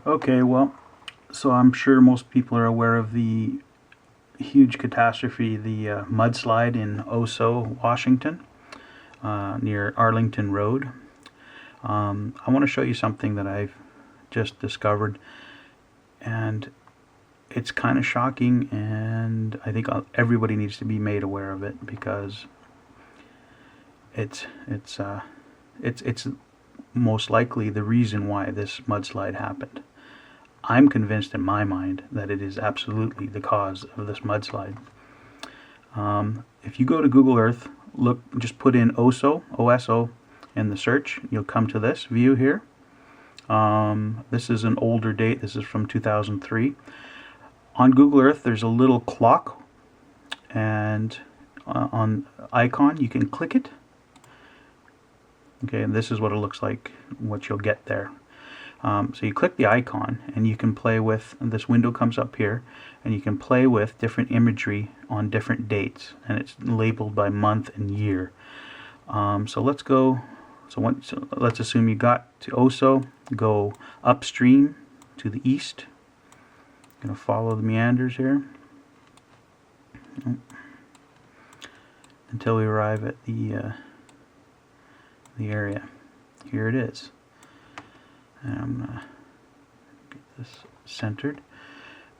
Okay, well, so I'm sure most people are aware of the huge catastrophe, the mudslide in OSO, Washington, near Arlington Road. I want to show you something that I've just discovered, and it's kind of shocking, and I think everybody needs to be made aware of it because it's most likely the reason why this mudslide happened. I'm convinced in my mind that it is absolutely the cause of this mudslide. If you go to Google Earth, look, just put in OSO, OSO, in the search, you'll come to this view here. This is an older date. This is from 2003. On Google Earth, there's a little clock, and on icon, you can click it. Okay, and this is what it looks like, what you'll get there. So you click the icon, and you can play with, this window comes up here, and you can play with different imagery on different dates, and it's labeled by month and year. So let's go, so let's assume you got to OSO, go upstream to the east. I'm going to follow the meanders here until we arrive at the area. Here it is. And I'm going to get this centered.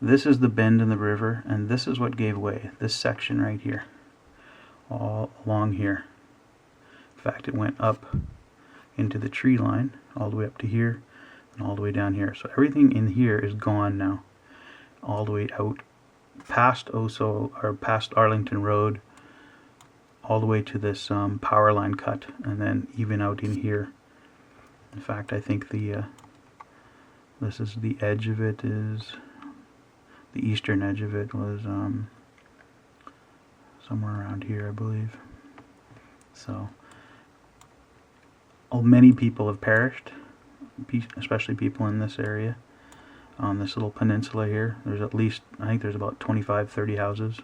This is the bend in the river, and this is what gave way. This section right here, all along here. In fact, it went up into the tree line, all the way up to here, and all the way down here. So everything in here is gone now, all the way out past OSO, or past Arlington Road, all the way to this power line cut, and then even out in here. In fact, I think this is the edge of it, is the eastern edge of it was somewhere around here, I believe. So many people have perished, especially people in this area, on this little peninsula here. There's at least, I think there's about 25-30 houses,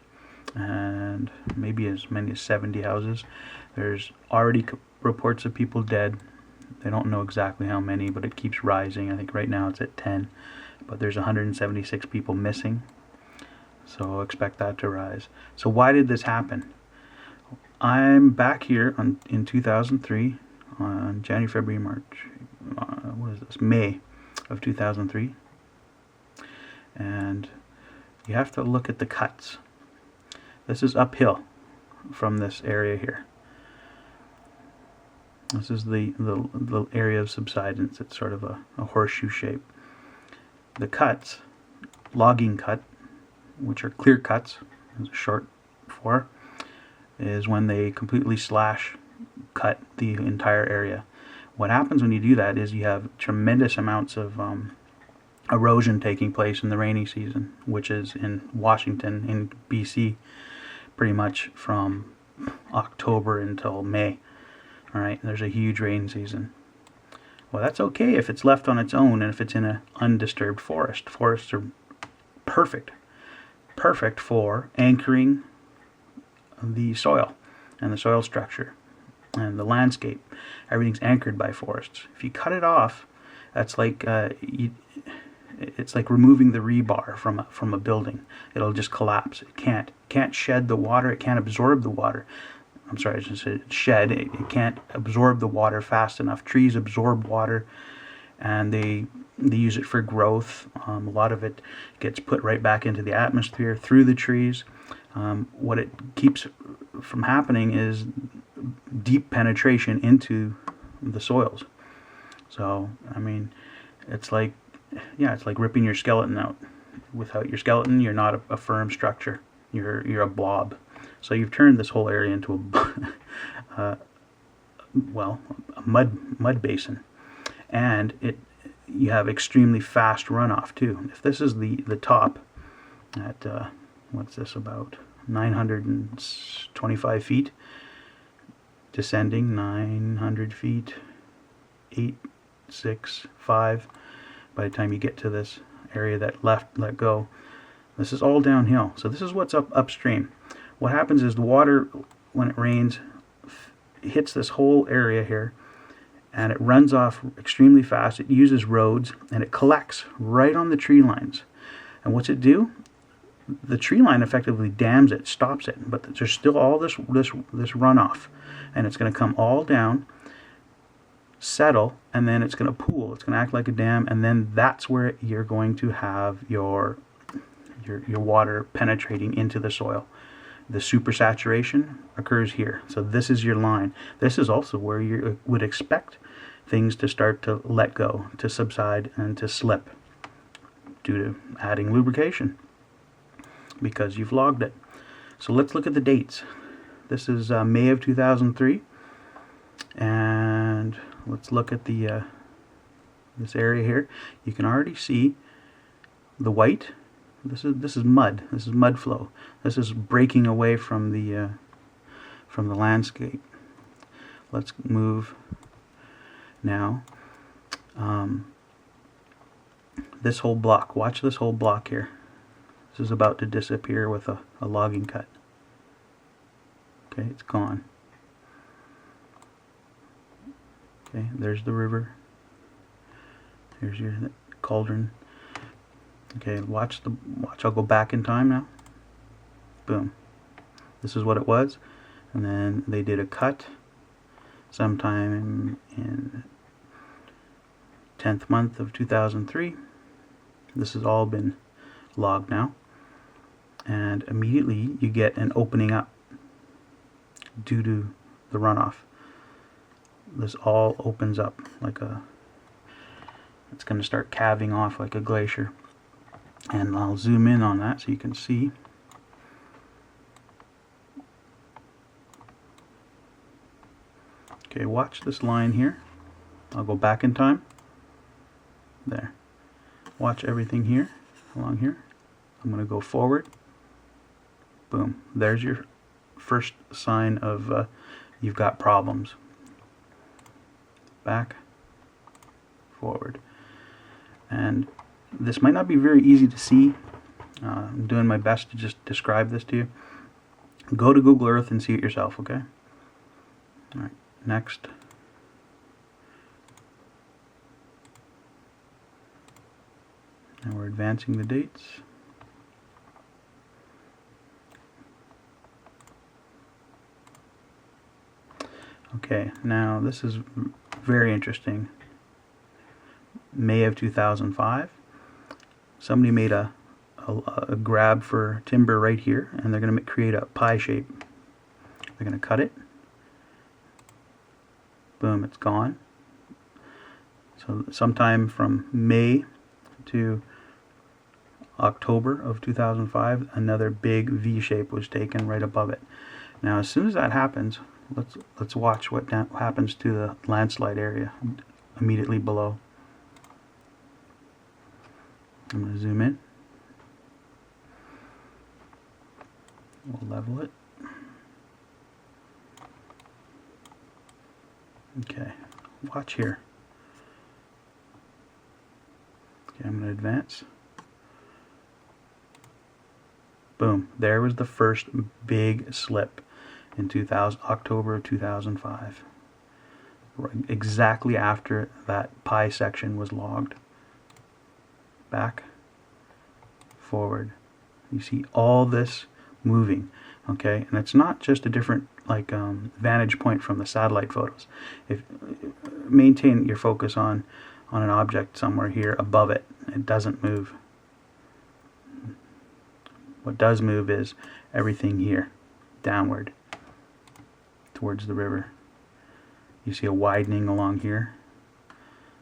and maybe as many as 70 houses. There's already reports of people dead. They don't know exactly how many, but it keeps rising. I think right now it's at 10, but there's 176 people missing, so expect that to rise. So why did this happen? I'm back here in 2003, on January, February, March, what is this, May of 2003, and you have to look at the cuts. This is uphill from this area here. This is the area of subsidence. It's sort of a horseshoe shape. The cuts, logging cut, which are clear cuts, is short for, is when they completely cut the entire area. What happens when you do that is you have tremendous amounts of erosion taking place in the rainy season, which is in Washington, in BC, pretty much from October until May. Alright, there's a huge rain season. Well, that's okay if it's left on its own and if it's in an undisturbed forest. Forests are perfect for anchoring the soil and the soil structure and the landscape. Everything's anchored by forests. If you cut it off, that's like it's like removing the rebar from a building. It'll just collapse. It can't shed the water. It can't absorb the water. I'm sorry, I just said shed. It can't absorb the water fast enough. Trees absorb water, and they use it for growth. A lot of it gets put right back into the atmosphere through the trees. What it keeps from happening is deep penetration into the soils. So, I mean, it's like ripping your skeleton out. Without your skeleton, you're not a firm structure. You're a blob. So you've turned this whole area into a mud basin, and you have extremely fast runoff too. If this is the top at what's this, about 925 feet, descending 900 feet, 8, 6, 5. By the time you get to this area that let go, this is all downhill. So this is what's upstream. What happens is the water, when it rains, hits this whole area here, and it runs off extremely fast. It uses roads, and it collects right on the tree lines. And what's it do? The tree line effectively dams it, stops it, but there's still all this runoff, and it's going to come all down, settle, and then it's going to pool. It's going to act like a dam, and then that's where you're going to have your water penetrating into the soil. The supersaturation occurs here. So this is your line. This is also where you would expect things to start to let go, to subside, and to slip due to adding lubrication because you've logged it. So let's look at the dates. This is May of 2003, and let's look at the this area here. You can already see the white. This is mud. This is mud flow. This is breaking away from the landscape. Let's move now. This whole block. Watch this whole block here. This is about to disappear with a logging cut. Okay, it's gone. Okay, there's the river. Here's your cauldron. Okay, watch. I'll go back in time now. Boom. This is what it was, and then they did a cut sometime in 10th month of 2003. This has all been logged now, and immediately you get an opening up due to the runoff. This all opens up like it's going to start calving off like a glacier. And I'll zoom in on that so you can see. Okay, watch this line here. I'll go back in time. There. Watch everything here, along here. I'm going to go forward. Boom. There's your first sign of you've got problems. Back, forward. And this might not be very easy to see. I'm doing my best to just describe this to you. Go to Google Earth and see it yourself, okay? Alright, next. Now we're advancing the dates. Okay, now this is very interesting. May of 2005. Somebody made a grab for timber right here, and they're going to create a pie shape. They're going to cut it. Boom, it's gone. So sometime from May to October of 2005, another big V shape was taken right above it. Now, as soon as that happens, let's watch what happens to the landslide area immediately below. I'm going to zoom in. We'll level it. Okay, watch here. Okay, I'm going to advance. Boom, there was the first big slip in October of 2005. Exactly after that pie section was logged. Back, forward. You see all this moving, okay? And it's not just a different vantage point from the satellite photos. If maintain your focus on an object somewhere here above it, it doesn't move. What does move is everything here, downward, towards the river. You see a widening along here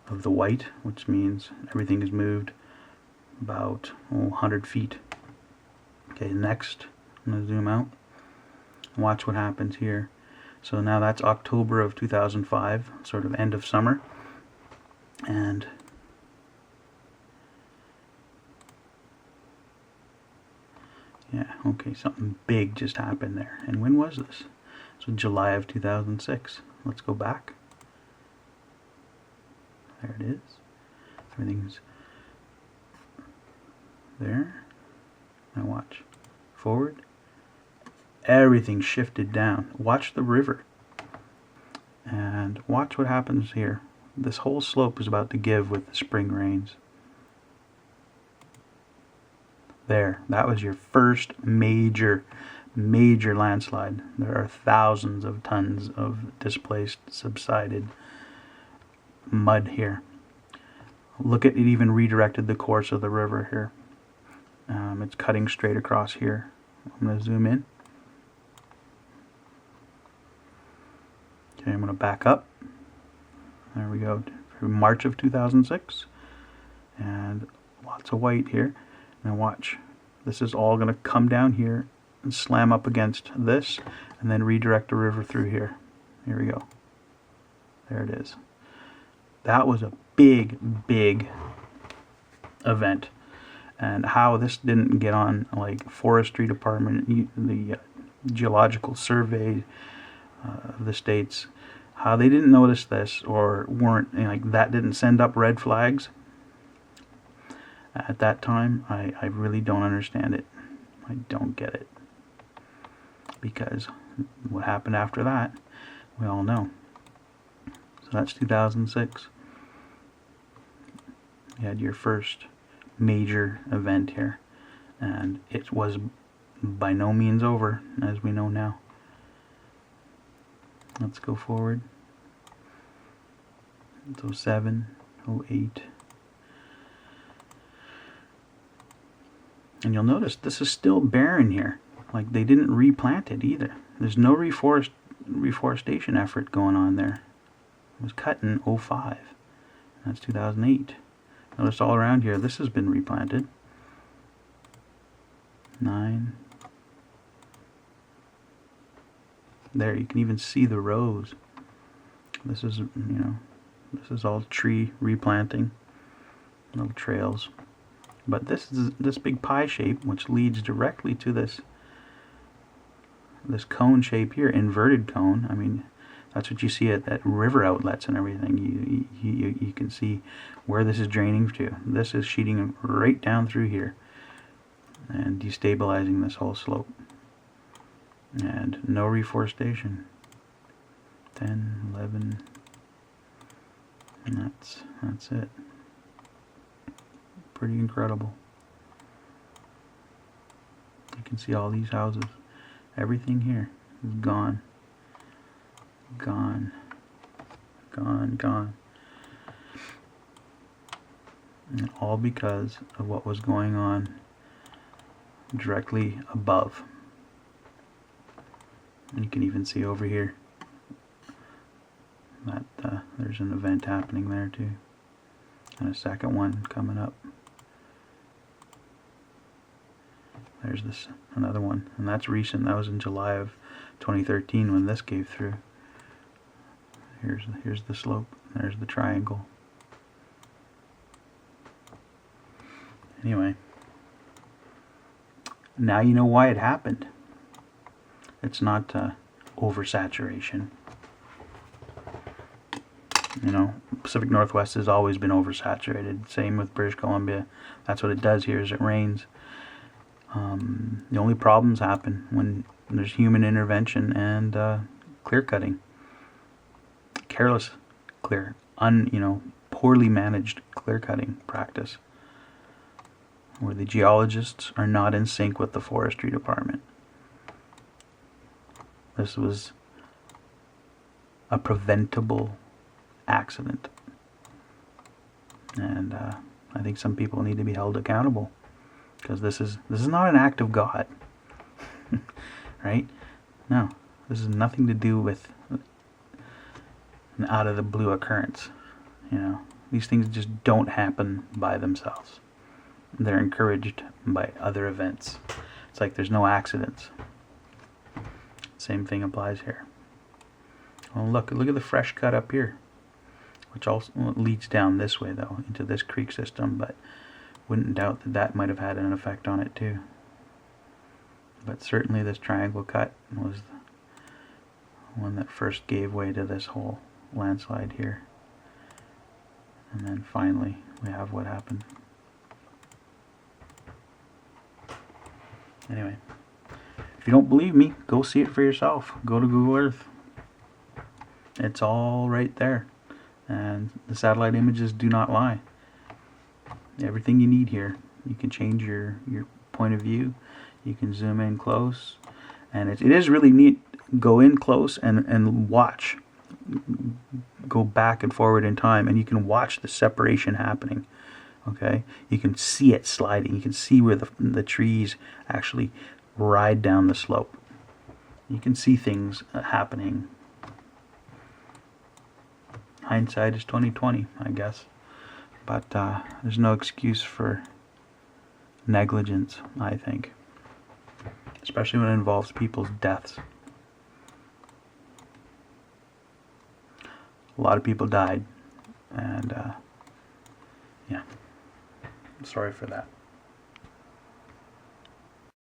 of the white, which means everything is moved about 100 feet. Okay, next, I'm going to zoom out. Watch what happens here. So now that's October of 2005, sort of end of summer. And yeah, okay, something big just happened there. And when was this? So July of 2006. Let's go back. There it is. Everything's there. Now watch. Forward. Everything shifted down. Watch the river. And watch what happens here. This whole slope is about to give with the spring rains. There, that was your first major landslide. There are thousands of tons of displaced, subsided mud here. Look at it, even redirected the course of the river here. It's cutting straight across here. I'm going to zoom in. Okay, I'm going to back up. There we go, through March of 2006. And lots of white here. Now watch. This is all going to come down here and slam up against this and then redirect the river through here. Here we go. There it is. That was a big event. And how this didn't get on, like, forestry department, the geological survey of the states, how they didn't notice this or weren't, you know, like, that didn't send up red flags at that time. I really don't understand it. I don't get it. Because what happened after that, we all know. So that's 2006. You had your first major event here, and it was by no means over, as we know now. Let's go forward. It's 07, 08. And you'll notice this is still barren here. Like, they didn't replant it either. There's no reforestation effort going on there. It was cut in 05. That's 2008. Notice all around here, this has been replanted. 9. There, you can even see the rows. This is, you know, this is all tree replanting. Little trails. But this is this big pie shape, which leads directly to this cone shape here, inverted cone. I mean, that's what you see at river outlets and everything. You can see where this is draining to. This is sheeting right down through here and destabilizing this whole slope. And no reforestation. 10, 11, and that's it. Pretty incredible. You can see all these houses. Everything here is gone. Gone. Gone. Gone. And all because of what was going on directly above. You can even see over here that there's an event happening there too. And a second one coming up. There's this another one, and that's recent. That was in July of 2013 when this gave through. Here's the slope. There's the triangle. Anyway, now you know why it happened. It's not oversaturation. You know, Pacific Northwest has always been oversaturated. Same with British Columbia. That's what it does here, is it rains. The only problems happen when there's human intervention and clear cutting. Careless clear, poorly managed clear cutting practice, where the geologists are not in sync with the forestry department. This was a preventable accident, and I think some people need to be held accountable, because this is not an act of God, right? No, this has nothing to do with an out of the blue occurrence. You know, these things just don't happen by themselves. They're encouraged by other events. It's like there's no accidents. Same thing applies here. Well, look at the fresh cut up here, which also leads down this way though, into this creek system, but wouldn't doubt that might have had an effect on it too. But certainly this triangle cut was the one that first gave way to this whole landslide here. And then finally we have what happened. Anyway, if you don't believe me, go see it for yourself. Go to Google Earth. It's all right there. And the satellite images do not lie. Everything you need here. You can change your point of view. You can zoom in close. And it is really neat. Go in close and watch. Go back and forward in time, and you can watch the separation happening. Okay, you can see it sliding. You can see where the trees actually ride down the slope. You can see things happening. Hindsight is 20/20, I guess. But there's no excuse for negligence, I think, especially when it involves people's deaths. A lot of people died, and yeah, sorry for that.